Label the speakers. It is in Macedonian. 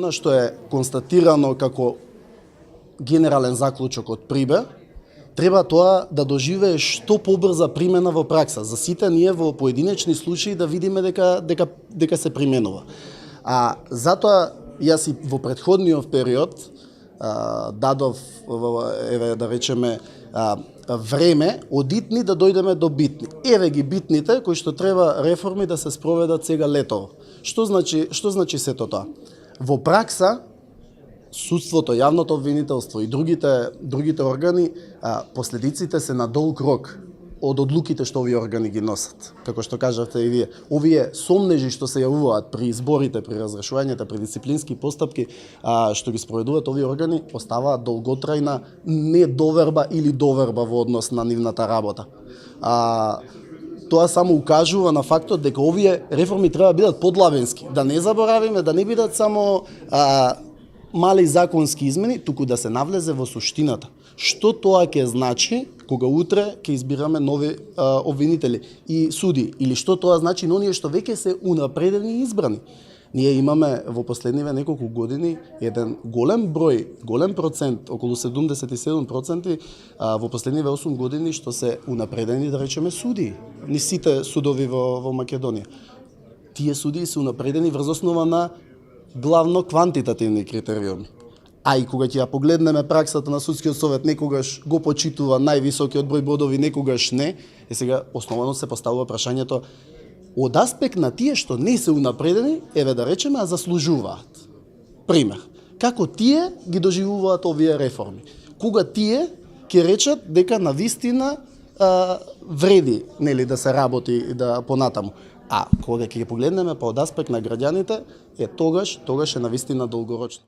Speaker 1: она што е констатирано како генерален заклучок од ПРИБЕ, треба тоа да доживее што побрза примена во пракса. За сите ние во поединечни случаи да видиме дека се применува. А затоа јас и во претходниот период дадов, еве да речеме, време од итни да дојдеме до битни. Еве ги битните кои што треба реформи да се спроведат сега летово. Што значи сето тоа? Во пракса судството, јавното обвинителство и другите органи, последиците се на долг рок од одлуките што овие органи ги носат. Како што кажавте и вие, овие сомнежи што се јавуваат при изборите, при разрешувањата, при дисциплински постапки, што ги спроведуваат овие органи, оставаат долготрајна недоверба или доверба во однос на нивната работа. Тоа само укажува на фактот дека овие реформи треба да бидат подлабенски, да не заборавиме, да не бидат само мали законски измени, туку да се навлезе во суштината. Што тоа ќе значи кога утре ќе избираме нови обвинители и суди, или што тоа значи на оние што веќе се унапредени и избрани. Ние имаме во последниве неколку години еден голем број, голем процент, околу 77% во последниве 8 години што се унапредени, да речеме, суди. Ни сите судови во Македонија. Тие суди се унапредени врз основа на главно квантитативни критериуми. А и кога ќе ја погледнеме праксата на судскиот совет, некогаш го почитува највисокиот број бодови, некогаш не, сега основано се поставува прашањето од аспект на тие што не се унапредени, еве да речеме, а заслужуваат. Пример, како тие ги доживуваат овие реформи? Кога тие ќе речат дека навистина вреди, нели, да се работи и да понатаму. А кога ќе погледнеме од аспект на граѓаните, тогаш е навистина долгорочно.